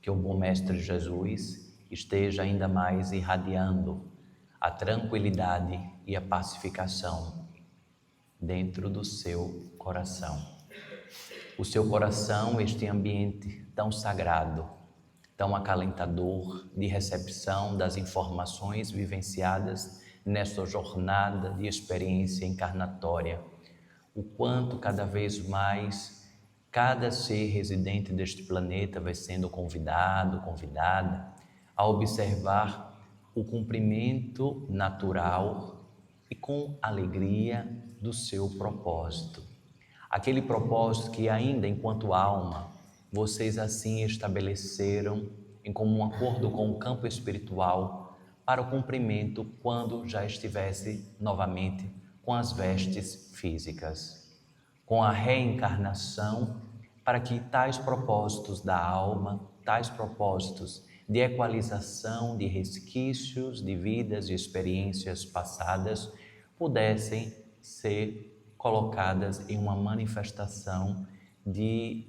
Que o bom Mestre Jesus esteja ainda mais irradiando a tranquilidade e a pacificação dentro do seu coração. O seu coração, este ambiente tão sagrado, tão acalentador de recepção das informações vivenciadas nesta jornada de experiência encarnatória. O quanto cada vez mais cada ser residente deste planeta vai sendo convidado, convidada a observar o cumprimento natural e com alegria do seu propósito. Aquele propósito que ainda enquanto alma, vocês assim estabeleceram em comum acordo com o campo espiritual para o cumprimento quando já estivesse novamente com as vestes físicas. Com a reencarnação, para que tais propósitos da alma, tais propósitos de equalização de resquícios de vidas e experiências passadas pudessem ser colocadas em uma manifestação de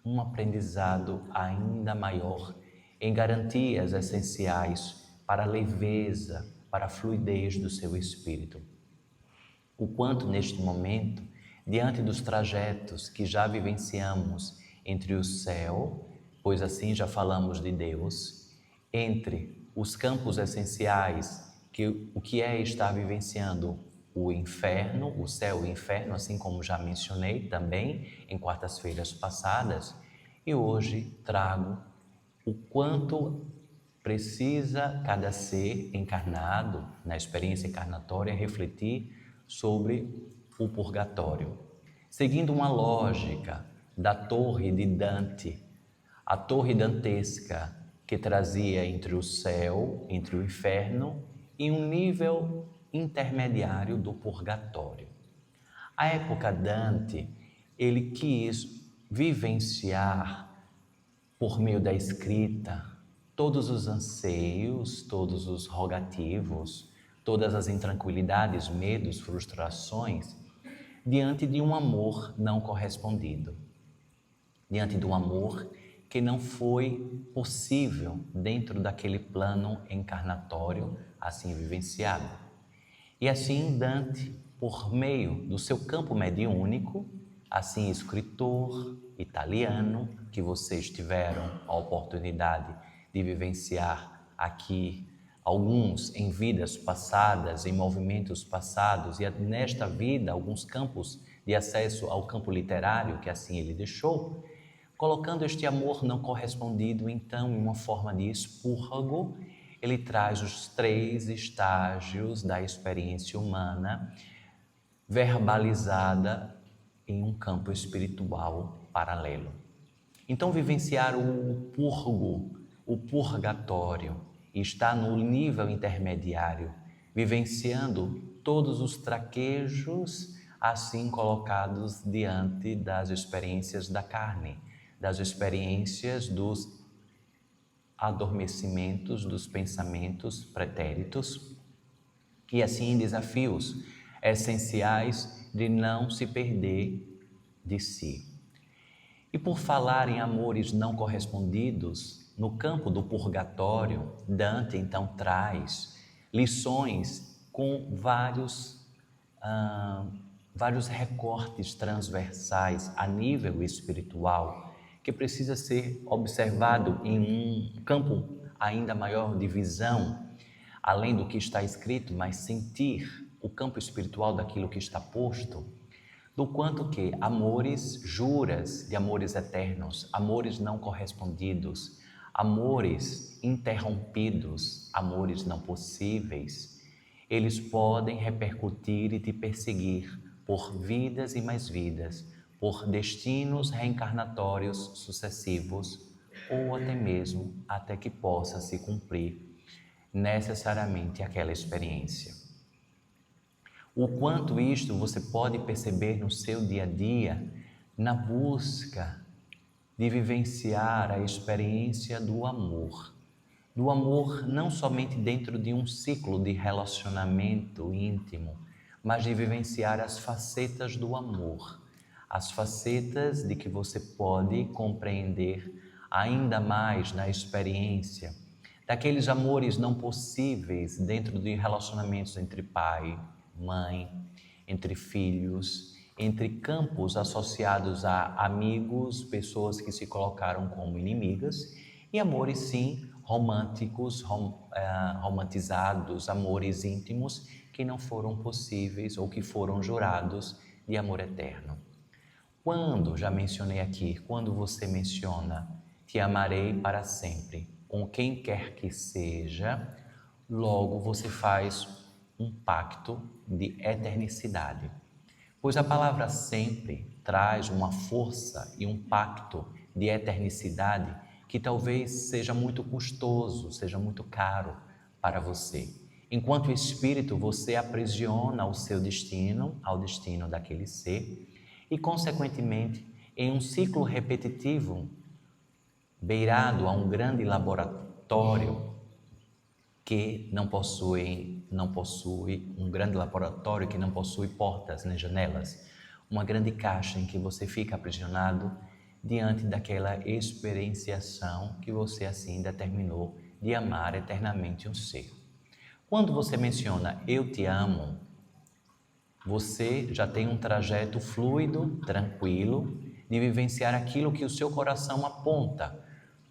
um aprendizado ainda maior, em garantias essenciais para a leveza, para a fluidez do seu espírito. O quanto neste momento, diante dos trajetos que já vivenciamos entre o céu, pois assim já falamos de Deus, entre os campos essenciais, que o que é estar vivenciando o inferno, o céu e o inferno, assim como já mencionei também em quartas-feiras passadas, e hoje trago o quanto precisa cada ser encarnado na experiência encarnatória refletir sobre o purgatório, seguindo uma lógica da torre de Dante, a torre dantesca que trazia entre o céu, entre o inferno e um nível intermediário do purgatório. À época Dante, ele quis vivenciar por meio da escrita todos os anseios, todos os rogativos, todas as intranquilidades, medos, frustrações, diante de um amor não correspondido, diante de um amor que não foi possível dentro daquele plano encarnatório assim vivenciado. E assim Dante, por meio do seu campo mediúnico, assim escritor italiano, que vocês tiveram a oportunidade de vivenciar aqui, alguns em vidas passadas, em movimentos passados, e nesta vida, alguns campos de acesso ao campo literário, que assim ele deixou, colocando este amor não correspondido, então, em uma forma de expurgo, ele traz os 3 estágios da experiência humana, verbalizada em um campo espiritual paralelo. Então, vivenciar o purgo, o purgatório, está no nível intermediário, vivenciando todos os traquejos assim colocados diante das experiências da carne, das experiências dos adormecimentos dos pensamentos pretéritos e assim desafios essenciais de não se perder de si. E por falar em amores não correspondidos, no campo do purgatório, Dante então traz lições com vários recortes transversais a nível espiritual que precisa ser observado em um campo ainda maior de visão, além do que está escrito, mas sentir o campo espiritual daquilo que está posto, do quanto que amores, juras de amores eternos, amores não correspondidos, amores interrompidos, amores não possíveis, eles podem repercutir e te perseguir por vidas e mais vidas, por destinos reencarnatórios sucessivos ou até mesmo até que possa se cumprir necessariamente aquela experiência. O quanto isto você pode perceber no seu dia a dia, na busca de vivenciar a experiência do amor não somente dentro de um ciclo de relacionamento íntimo, mas de vivenciar as facetas do amor, as facetas de que você pode compreender ainda mais na experiência daqueles amores não possíveis dentro de relacionamentos entre pai, mãe, entre filhos, entre campos associados a amigos, pessoas que se colocaram como inimigas, e amores sim românticos, romantizados, amores íntimos que não foram possíveis ou que foram jurados de amor eterno. Quando, já mencionei aqui, quando você menciona te amarei para sempre, com quem quer que seja, logo você faz um pacto de eternidade. Pois a palavra sempre traz uma força e um pacto de eternidade que talvez seja muito custoso, seja muito caro para você. Enquanto espírito, você aprisiona o seu destino, ao destino daquele ser, e, consequentemente, em um ciclo repetitivo, beirado a um grande laboratório que não possui um grande laboratório que não possui portas nem janelas, uma grande caixa em que você fica aprisionado diante daquela experienciação que você assim determinou de amar eternamente um ser. Quando você menciona eu te amo, você já tem um trajeto fluido, tranquilo, de vivenciar aquilo que o seu coração aponta,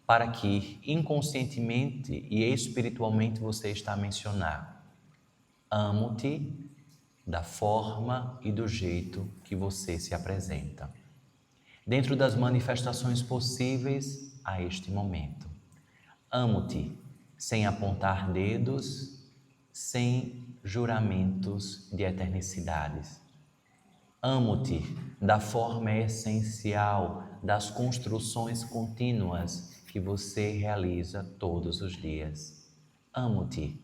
para que inconscientemente e espiritualmente você está a mencionar. Amo-te da forma e do jeito que você se apresenta, dentro das manifestações possíveis a este momento. Amo-te sem apontar dedos, sem juramentos de eternidades. Amo-te da forma essencial das construções contínuas que você realiza todos os dias. Amo-te,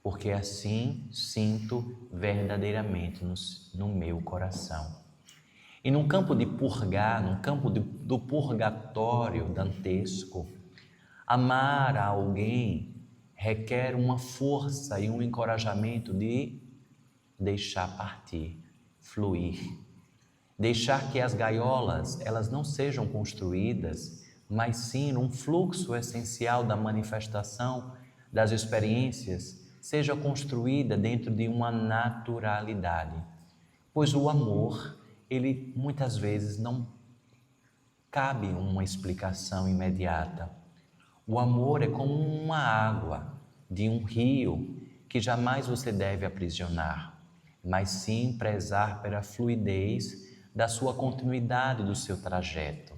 porque assim sinto verdadeiramente no meu coração. E num campo de purgar, num campo do purgatório dantesco, amar a alguém requer uma força e um encorajamento de deixar partir, fluir. Deixar que as gaiolas, elas não sejam construídas, mas sim um fluxo essencial da manifestação das experiências seja construída dentro de uma naturalidade. Pois o amor, ele muitas vezes não cabe uma explicação imediata. O amor é como uma água de um rio que jamais você deve aprisionar, mas sim prezar pela fluidez da sua continuidade do seu trajeto,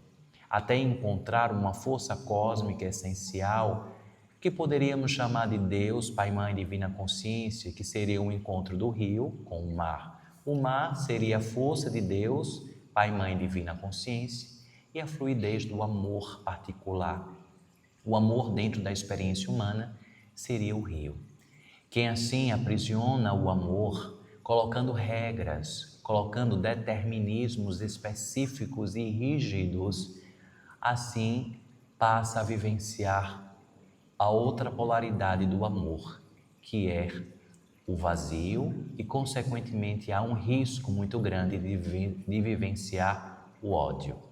até encontrar uma força cósmica essencial que poderíamos chamar de Deus, Pai, Mãe, Divina Consciência, que seria o encontro do rio com o mar. O mar seria a força de Deus, Pai, Mãe, Divina Consciência, e a fluidez do amor particular. O amor dentro da experiência humana seria o rio. Quem assim aprisiona o amor, colocando regras, colocando determinismos específicos e rígidos, assim passa a vivenciar a outra polaridade do amor, que é o vazio e, consequentemente, há um risco muito grande de vivenciar o ódio.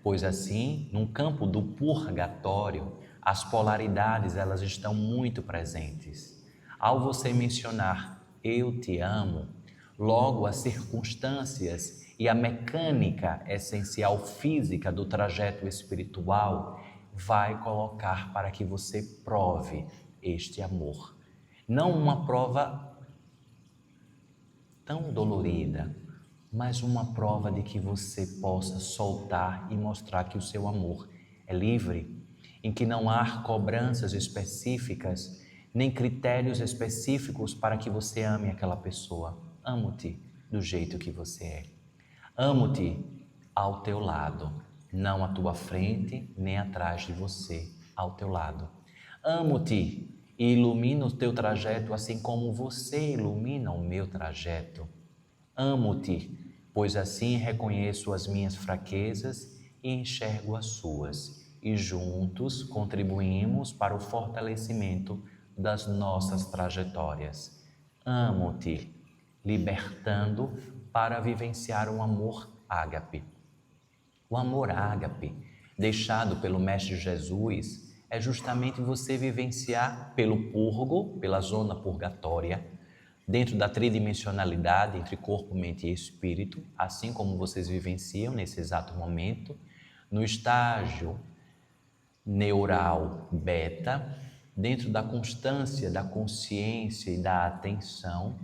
Pois assim, num campo do purgatório, as polaridades elas estão muito presentes. Ao você mencionar eu te amo, logo as circunstâncias e a mecânica essencial física do trajeto espiritual vai colocar para que você prove este amor. Não uma prova tão dolorida, mas uma prova de que você possa soltar e mostrar que o seu amor é livre, em que não há cobranças específicas, nem critérios específicos para que você ame aquela pessoa. Amo-te do jeito que você é. Amo-te ao teu lado, não à tua frente, nem atrás de você, ao teu lado. Amo-te e ilumino o teu trajeto assim como você ilumina o meu trajeto. Amo-te, pois assim reconheço as minhas fraquezas e enxergo as suas, e juntos contribuímos para o fortalecimento das nossas trajetórias. Amo-te, libertando para vivenciar um amor ágape. O amor ágape deixado pelo Mestre Jesus é justamente você vivenciar pelo purgo, pela zona purgatória, dentro da tridimensionalidade entre corpo, mente e espírito, assim como vocês vivenciam nesse exato momento, no estágio neural beta, dentro da constância, da consciência e da atenção,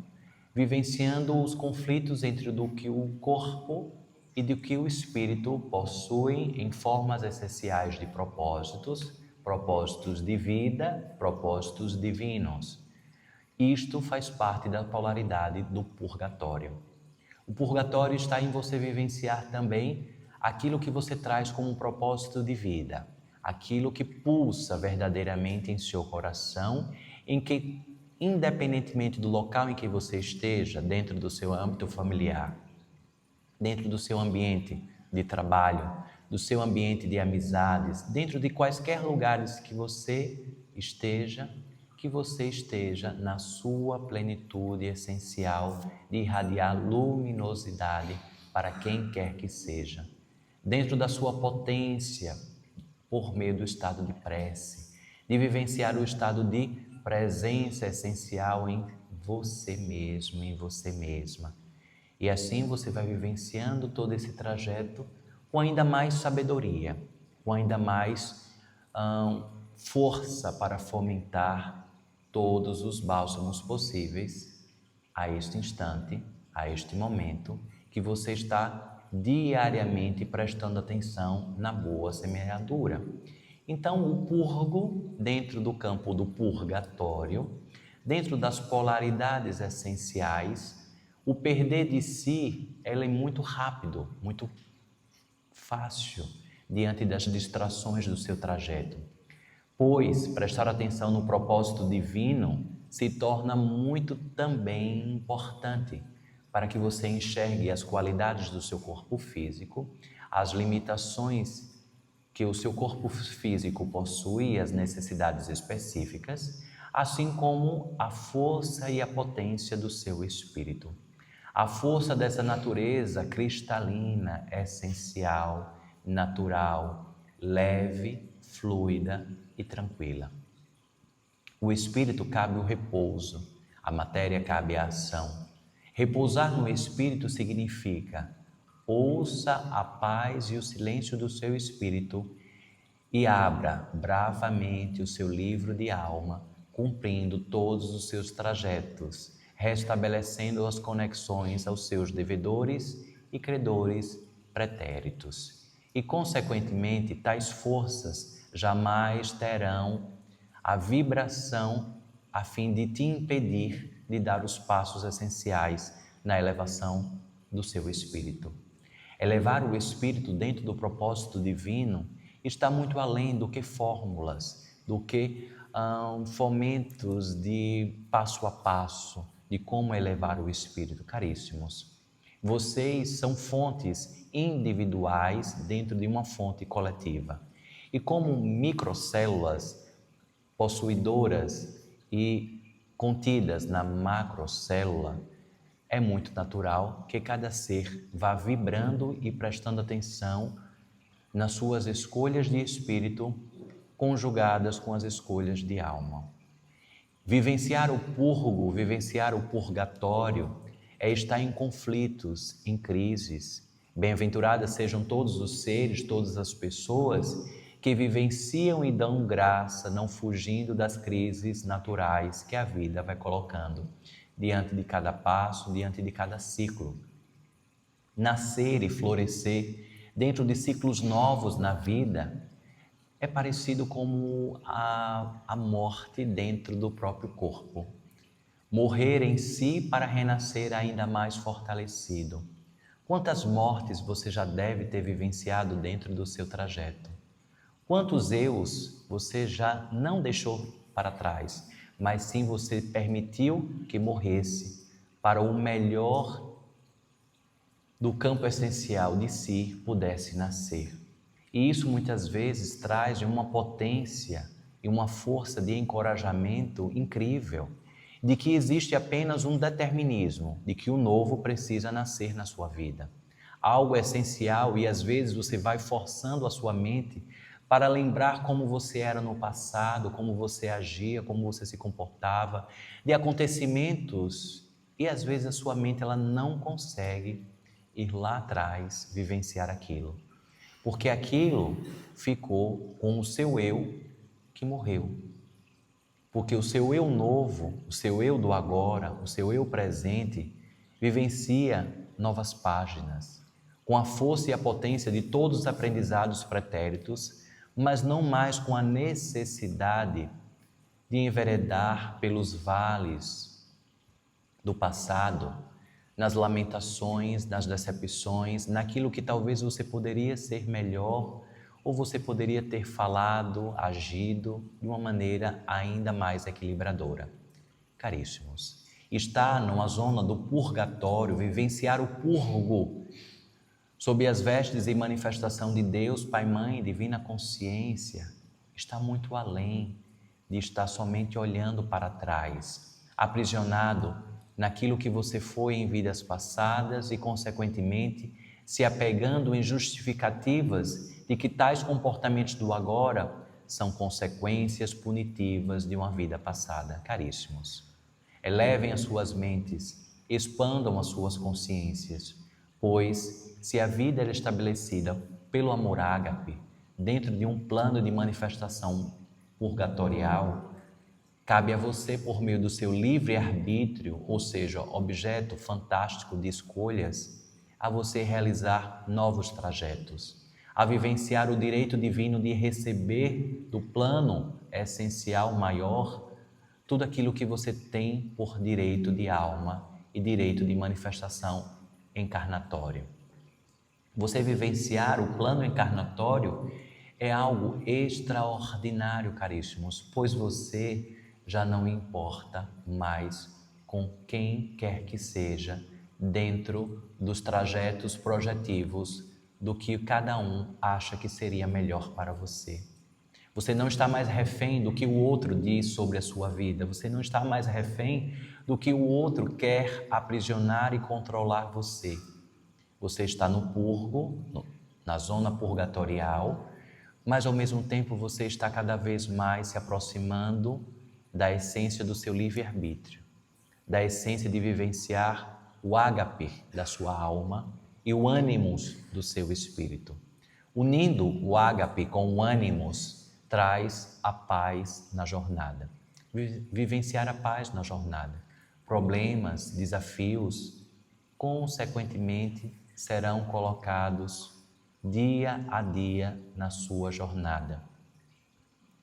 vivenciando os conflitos entre do que o corpo e do que o espírito possuem em formas essenciais de propósitos, propósitos de vida, propósitos divinos. Isto faz parte da polaridade do purgatório. O purgatório está em você vivenciar também aquilo que você traz como um propósito de vida, aquilo que pulsa verdadeiramente em seu coração, em que, independentemente do local em que você esteja, dentro do seu âmbito familiar, dentro do seu ambiente de trabalho, do seu ambiente de amizades, dentro de quaisquer lugares que você esteja na sua plenitude essencial de irradiar luminosidade para quem quer que seja, dentro da sua potência, por meio do estado de prece, de vivenciar o estado de presença essencial em você mesmo, em você mesma. E assim você vai vivenciando todo esse trajeto com ainda mais sabedoria, com ainda mais força para fomentar todos os bálsamos possíveis a este instante, a este momento, que você está diariamente prestando atenção na boa semeadura. Então, o purgo, dentro do campo do purgatório, dentro das polaridades essenciais, o perder de si, ela é muito rápido, muito fácil, diante das distrações do seu trajeto. Pois prestar atenção no propósito divino se torna muito também importante para que você enxergue as qualidades do seu corpo físico, as limitações que o seu corpo físico possui e as necessidades específicas, assim como a força e a potência do seu espírito. A força dessa natureza cristalina, essencial, natural, leve, fluida e tranquila. O espírito cabe o repouso, a matéria cabe a ação. Repousar no espírito significa ouça a paz e o silêncio do seu espírito e abra bravamente o seu livro de alma, cumprindo todos os seus trajetos, restabelecendo as conexões aos seus devedores e credores pretéritos. E, consequentemente, tais forças jamais terão a vibração a fim de te impedir de dar os passos essenciais na elevação do seu espírito. Elevar o espírito dentro do propósito divino está muito além do que fórmulas, do que fomentos de passo a passo de como elevar o espírito. Caríssimos, vocês são fontes individuais dentro de uma fonte coletiva. E como microcélulas possuidoras e contidas na macrocélula, é muito natural que cada ser vá vibrando e prestando atenção nas suas escolhas de espírito conjugadas com as escolhas de alma. Vivenciar o purgo, vivenciar o purgatório é estar em conflitos, em crises. Bem-aventuradas sejam todos os seres, todas as pessoas que vivenciam e dão graça, não fugindo das crises naturais que a vida vai colocando diante de cada passo, diante de cada ciclo. Nascer e florescer dentro de ciclos novos na vida é parecido como a morte dentro do próprio corpo. Morrer em si para renascer ainda mais fortalecido. Quantas mortes você já deve ter vivenciado dentro do seu trajeto? Quantos eus você já não deixou para trás, mas sim você permitiu que morresse para o melhor do campo essencial de si pudesse nascer. E isso muitas vezes traz uma potência e uma força de encorajamento incrível, de que existe apenas um determinismo, de que o novo precisa nascer na sua vida. algo essencial, e às vezes você vai forçando a sua mente para lembrar como você era no passado, como você agia, como você se comportava, de acontecimentos, e às vezes a sua mente ela não consegue ir lá atrás, vivenciar aquilo, porque aquilo ficou com o seu eu que morreu. Porque o seu eu novo, o seu eu do agora, o seu eu presente, vivencia novas páginas, com a força e a potência de todos os aprendizados pretéritos, mas não mais com a necessidade de enveredar pelos vales do passado, nas lamentações, nas decepções, naquilo que talvez você poderia ser melhor, ou você poderia ter falado, agido de uma maneira ainda mais equilibradora. Caríssimos, estar numa zona do purgatório, vivenciar o purgo, sob as vestes e manifestação de Deus, Pai, Mãe, Divina Consciência, está muito além de estar somente olhando para trás, aprisionado naquilo que você foi em vidas passadas e, consequentemente, se apegando em justificativas de que tais comportamentos do agora são consequências punitivas de uma vida passada. Caríssimos, elevem as suas mentes, expandam as suas consciências, pois se a vida é estabelecida pelo amor ágape, dentro de um plano de manifestação purgatorial, cabe a você, por meio do seu livre-arbítrio, ou seja, objeto fantástico de escolhas, a você realizar novos trajetos, a vivenciar o direito divino de receber do plano essencial maior tudo aquilo que você tem por direito de alma e direito de manifestação encarnatório. Você vivenciar o plano encarnatório é algo extraordinário, caríssimos, pois você já não importa mais com quem quer que seja dentro dos trajetos projetivos do que cada um acha que seria melhor para você. Você não está mais refém do que o outro diz sobre a sua vida. Você não está mais refém do que o outro quer aprisionar e controlar você. Você está no purgo, na zona purgatorial, mas ao mesmo tempo você está cada vez mais se aproximando da essência do seu livre-arbítrio, da essência de vivenciar o ágape da sua alma e o ânimos do seu espírito. Unindo o ágape com o ânimos, traz a paz na jornada. Vivenciar a paz na jornada. Problemas, desafios, consequentemente, serão colocados dia a dia na sua jornada.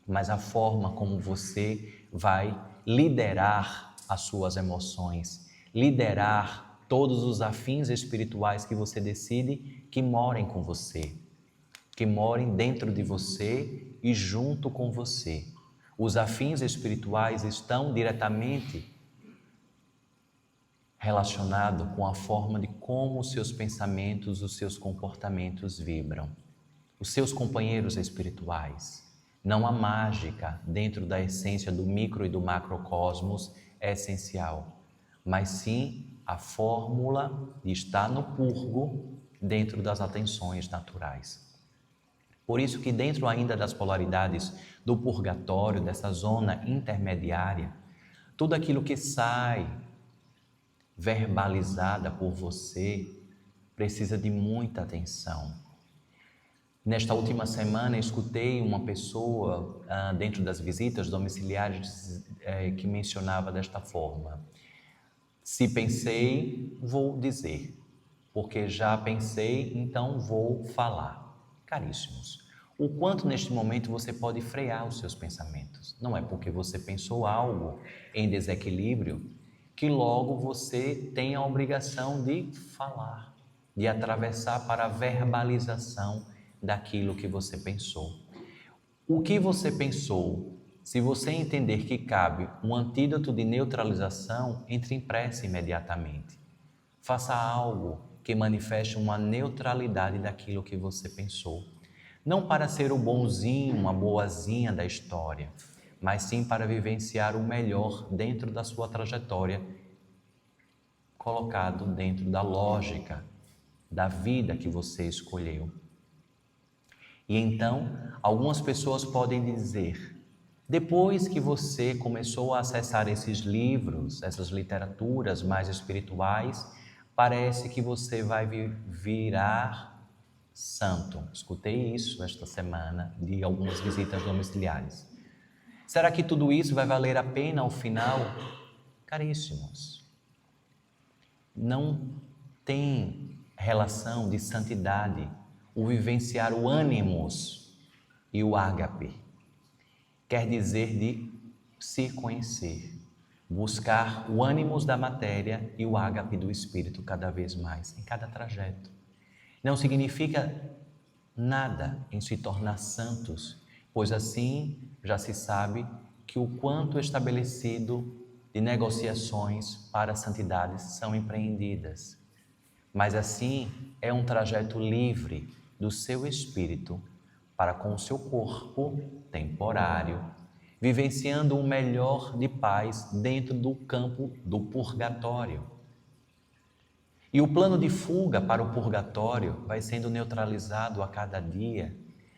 Mas a forma como você vai liderar as suas emoções, liderar todos os afins espirituais que você decide que morem com você, que morem dentro de você e junto com você. Os afins espirituais estão diretamente relacionados com a forma de como os seus pensamentos, os seus comportamentos vibram. Os seus companheiros espirituais. Não há mágica dentro da essência do micro e do macrocosmos é essencial, mas sim a fórmula de estar no purgo dentro das atenções naturais. Por isso que dentro ainda das polaridades do purgatório, dessa zona intermediária, tudo aquilo que sai verbalizada por você precisa de muita atenção. Nesta última semana, escutei uma pessoa dentro das visitas domiciliares que mencionava desta forma: se pensei, vou dizer, porque já pensei, então vou falar. Caríssimos, o quanto neste momento você pode frear os seus pensamentos. Não é porque você pensou algo em desequilíbrio que logo você tem a obrigação de falar, de atravessar para a verbalização daquilo que você pensou. O que você pensou, se você entender que cabe um antídoto de neutralização, entre em prece imediatamente. Faça algo que manifeste uma neutralidade daquilo que você pensou. Não para ser o bonzinho, uma boazinha da história, mas sim para vivenciar o melhor dentro da sua trajetória, colocado dentro da lógica da vida que você escolheu. E então, algumas pessoas podem dizer, depois que você começou a acessar esses livros, essas literaturas mais espirituais, parece que você vai virar santo. Escutei isso esta semana de algumas visitas domiciliares. Será que tudo isso vai valer a pena ao final? Caríssimos, não tem relação de santidade o vivenciar o ânimos e o ágape. Quer dizer de se conhecer, buscar o ânimos da matéria e o ágape do espírito cada vez mais, em cada trajeto. Não significa nada em se tornar santos, pois assim já se sabe que o quanto estabelecido de negociações para a santidade são empreendidas. Mas assim é um trajeto livre do seu espírito para com o seu corpo temporário, vivenciando o melhor de paz dentro do campo do purgatório. E o plano de fuga para o purgatório vai sendo neutralizado a cada dia,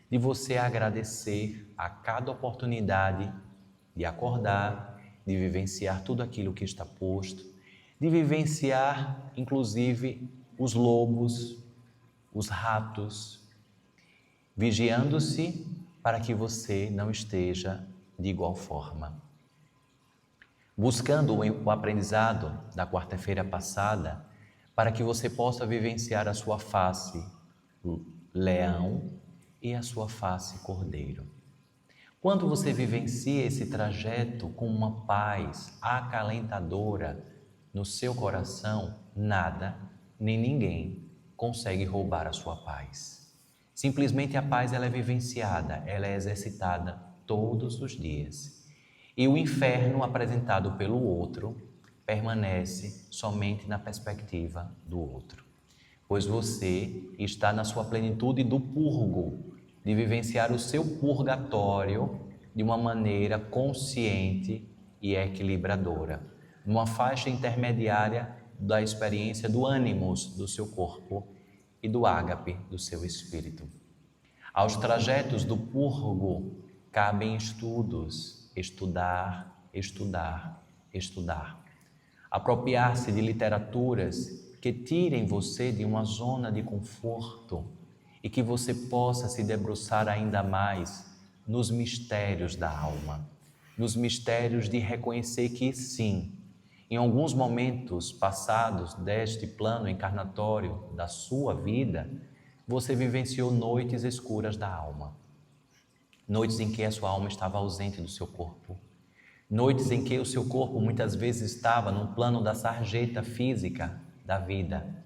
de você agradecer a cada oportunidade de acordar, de vivenciar tudo aquilo que está posto, de vivenciar, inclusive, os lobos, os ratos, vigiando-se para que você não esteja de igual forma. Buscando o aprendizado da quarta-feira passada, para que você possa vivenciar a sua face leão e a sua face cordeiro. Quando você vivencia esse trajeto com uma paz acalentadora no seu coração, nada nem ninguém consegue roubar a sua paz. Simplesmente a paz ela é vivenciada, ela é exercitada todos os dias. E o inferno apresentado pelo outro permanece somente na perspectiva do outro. Pois você está na sua plenitude do purgo, de vivenciar o seu purgatório de uma maneira consciente e equilibradora, numa faixa intermediária da experiência do ânimos do seu corpo e do ágape do seu espírito. Aos trajetos do purgo cabem estudos, estudar, estudar, estudar. Apropriar-se de literaturas que tirem você de uma zona de conforto e que você possa se debruçar ainda mais nos mistérios da alma, nos mistérios de reconhecer que sim, em alguns momentos passados deste plano encarnatório da sua vida, você vivenciou noites escuras da alma, noites em que a sua alma estava ausente do seu corpo, noites em que o seu corpo muitas vezes estava no plano da sarjeta física da vida,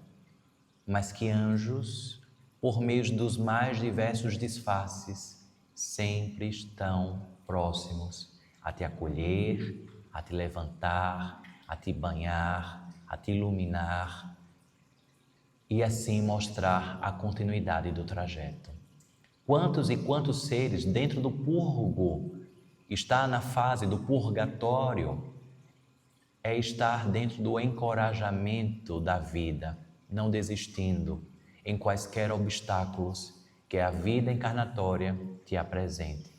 mas que anjos, por meio dos mais diversos disfarces, sempre estão próximos a te acolher, a te levantar, a te banhar, a te iluminar e assim mostrar a continuidade do trajeto. Quantos e quantos seres dentro do purgo está na fase do purgatório, é estar dentro do encorajamento da vida, não desistindo em quaisquer obstáculos que a vida encarnatória te apresente.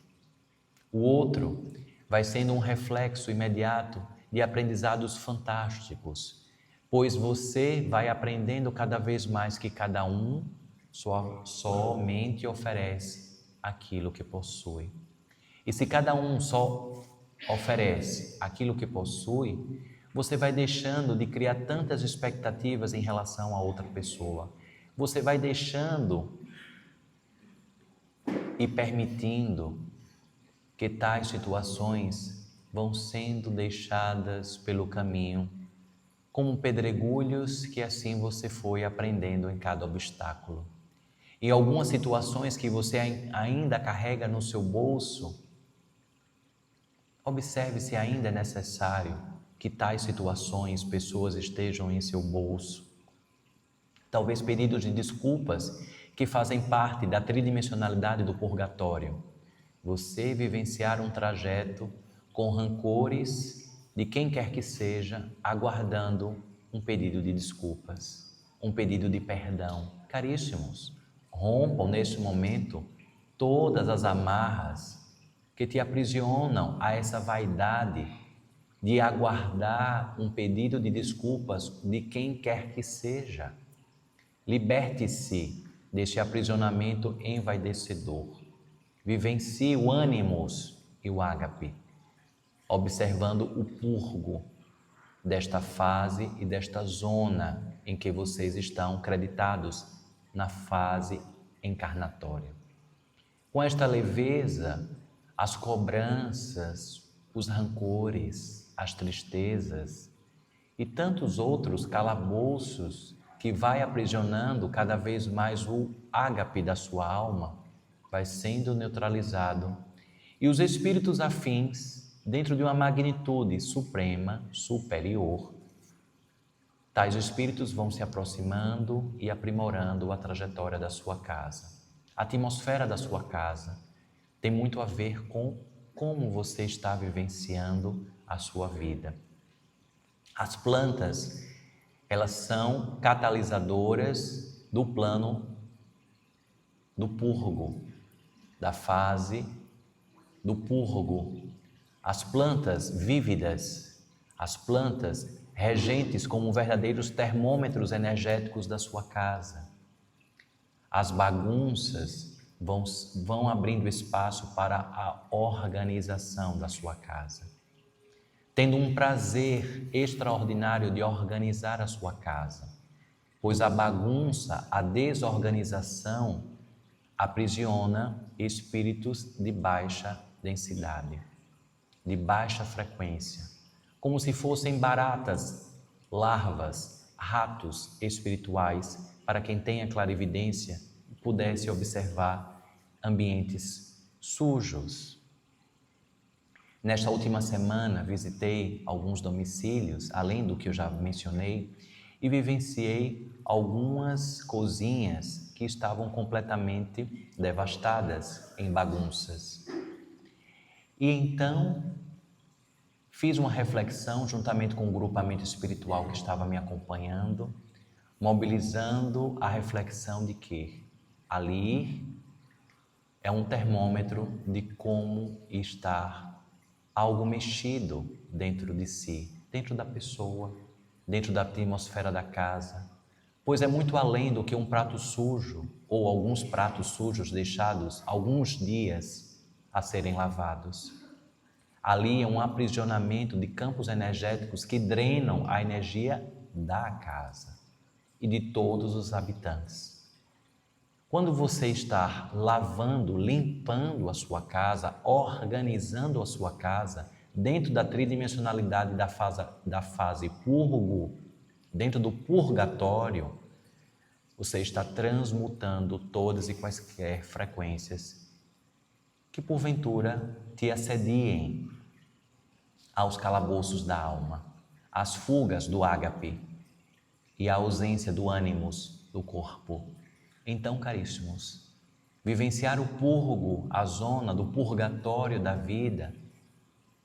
O outro vai sendo um reflexo imediato de aprendizados fantásticos, pois você vai aprendendo cada vez mais que cada um somente oferece aquilo que possui. E se cada um só oferece aquilo que possui, você vai deixando de criar tantas expectativas em relação a outra pessoa. Você vai deixando e permitindo que tais situações vão sendo deixadas pelo caminho, como pedregulhos que assim você foi aprendendo em cada obstáculo. Em algumas situações que você ainda carrega no seu bolso, observe se ainda é necessário que tais situações, pessoas estejam em seu bolso. Talvez pedidos de desculpas que fazem parte da tridimensionalidade do purgatório. Você vivenciar um trajeto com rancores de quem quer que seja, aguardando um pedido de desculpas. um pedido de perdão. Caríssimos, rompam neste momento todas as amarras que te aprisionam a essa vaidade de aguardar um pedido de desculpas de quem quer que seja. Liberte-se deste aprisionamento envaidecedor. Vivencie o ânimos e o ágape, observando o purgo desta fase e desta zona em que vocês estão creditados na fase encarnatória. Com esta leveza, as cobranças, os rancores, as tristezas e tantos outros calabouços que vai aprisionando cada vez mais o ágape da sua alma, vai sendo neutralizado, e os espíritos afins, dentro de uma magnitude suprema, superior, tais espíritos vão se aproximando e aprimorando a trajetória da sua casa. A atmosfera da sua casa tem muito a ver com como você está vivenciando a sua vida. As plantas, elas são catalisadoras do plano do purgo, da fase do purgo. As plantas vívidas, as plantas regentes como verdadeiros termômetros energéticos da sua casa. As bagunças vão abrindo espaço para a organização da sua casa. Tendo um prazer extraordinário de organizar a sua casa, pois a bagunça, a desorganização aprisiona espíritos de baixa densidade, de baixa frequência, como se fossem baratas, larvas, ratos espirituais, para quem tenha clarividência pudesse observar ambientes sujos. Nesta última semana visitei alguns domicílios, além do que eu já mencionei, e vivenciei algumas cozinhas que estavam completamente devastadas em bagunças. E então fiz uma reflexão juntamente com o grupamento espiritual que estava me acompanhando, mobilizando a reflexão de que ali é um termômetro de como está algo mexido dentro de si, dentro da pessoa, dentro da atmosfera da casa, pois é muito além do que um prato sujo ou alguns pratos sujos deixados alguns dias a serem lavados. Ali é um aprisionamento de campos energéticos que drenam a energia da casa e de todos os habitantes. Quando você está lavando, limpando a sua casa, organizando a sua casa, dentro da tridimensionalidade da fase purgo, dentro do purgatório, você está transmutando todas e quaisquer frequências que porventura te assediem aos calabouços da alma, às fugas do ágape e à ausência do ânimos do corpo. Então, caríssimos, vivenciar o purgo, a zona do purgatório da vida,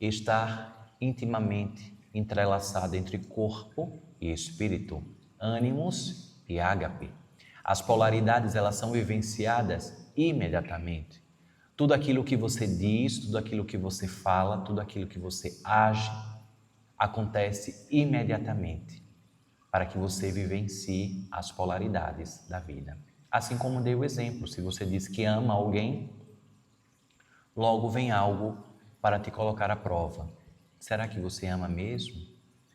estar intimamente entrelaçado entre corpo e espírito, ânimos e ágape. As polaridades, elas são vivenciadas imediatamente. Tudo aquilo que você diz, tudo aquilo que você fala, tudo aquilo que você age, acontece imediatamente para que você vivencie as polaridades da vida. Assim como dei o exemplo, se você diz que ama alguém, logo vem algo para te colocar à prova. Será que você ama mesmo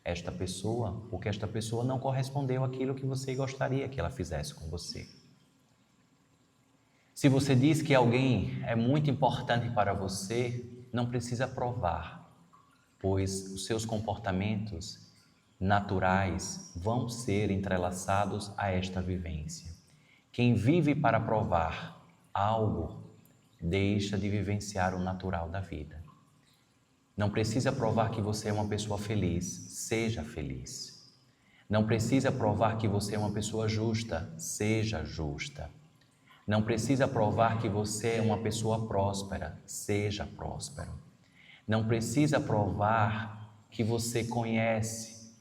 esta pessoa? Porque esta pessoa não correspondeu àquilo que você gostaria que ela fizesse com você. Se você diz que alguém é muito importante para você, não precisa provar, pois os seus comportamentos naturais vão ser entrelaçados a esta vivência. Quem vive para provar algo, deixa de vivenciar o natural da vida. Não precisa provar que você é uma pessoa feliz, seja feliz. Não precisa provar que você é uma pessoa justa, seja justa. Não precisa provar que você é uma pessoa próspera, seja próspero. Não precisa provar que você conhece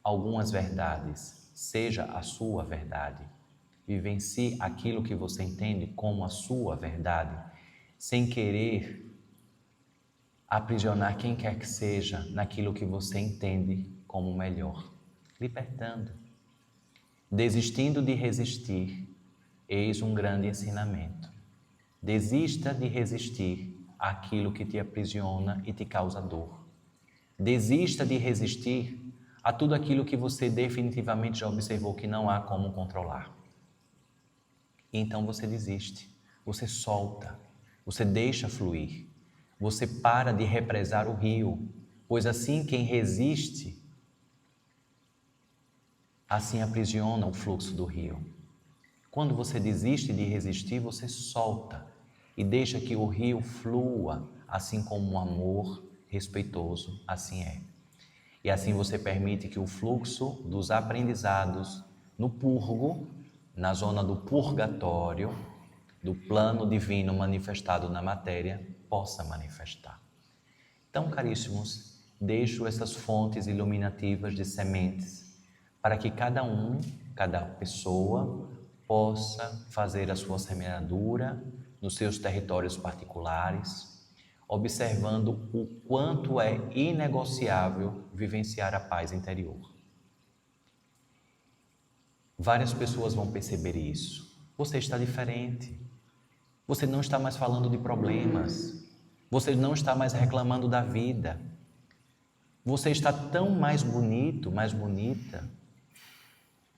algumas verdades, seja a sua verdade. Vivencie aquilo que você entende como a sua verdade, sem querer aprisionar quem quer que seja naquilo que você entende como melhor. Libertando. Desistindo de resistir, eis um grande ensinamento. Desista de resistir àquilo que te aprisiona e te causa dor. Desista de resistir a tudo aquilo que você definitivamente já observou que não há como controlar. E então você desiste, você solta, você deixa fluir, você para de represar o rio, pois assim quem resiste, assim aprisiona o fluxo do rio. Quando você desiste de resistir, você solta e deixa que o rio flua, assim como o amor respeitoso assim é. E assim você permite que o fluxo dos aprendizados no purgo, na zona do purgatório, do plano divino manifestado na matéria, possa manifestar. Então, caríssimos, deixo essas fontes iluminativas de sementes para que cada pessoa, possa fazer a sua semeadura nos seus territórios particulares, observando o quanto é inegociável vivenciar a paz interior. Várias pessoas vão perceber isso. Você está diferente. Você não está mais falando de problemas. Você não está mais reclamando da vida. Você está tão mais bonito, mais bonita.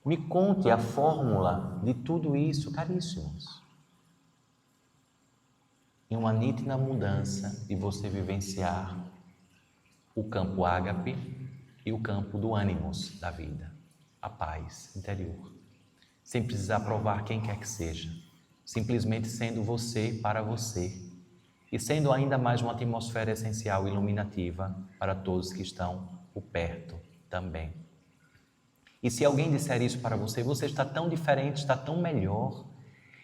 Me conte a fórmula de tudo isso, caríssimos. Em uma nítida mudança de você vivenciar o campo ágape e o campo do ânimos da vida, a paz interior, sem precisar provar quem quer que seja, simplesmente sendo você para você e sendo ainda mais uma atmosfera essencial e iluminativa para todos que estão por perto também. E se alguém disser isso para você, você está tão diferente, está tão melhor,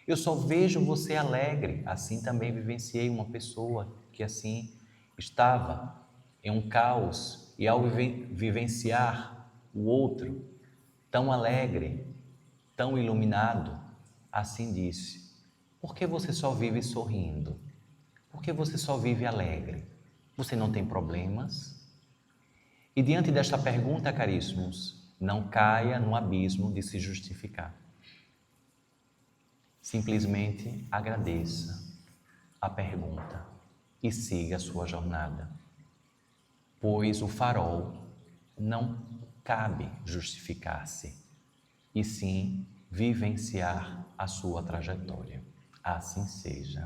eu só vejo você alegre. Assim também vivenciei uma pessoa que assim estava em um caos e ao vivenciar o outro tão alegre, tão iluminado, assim disse: por que você só vive sorrindo? Por que você só vive alegre? Você não tem problemas? E diante desta pergunta, caríssimos, não caia no abismo de se justificar. Simplesmente agradeça a pergunta e siga a sua jornada, pois o farol não cabe justificar-se, e sim vivenciar a sua trajetória. Assim seja.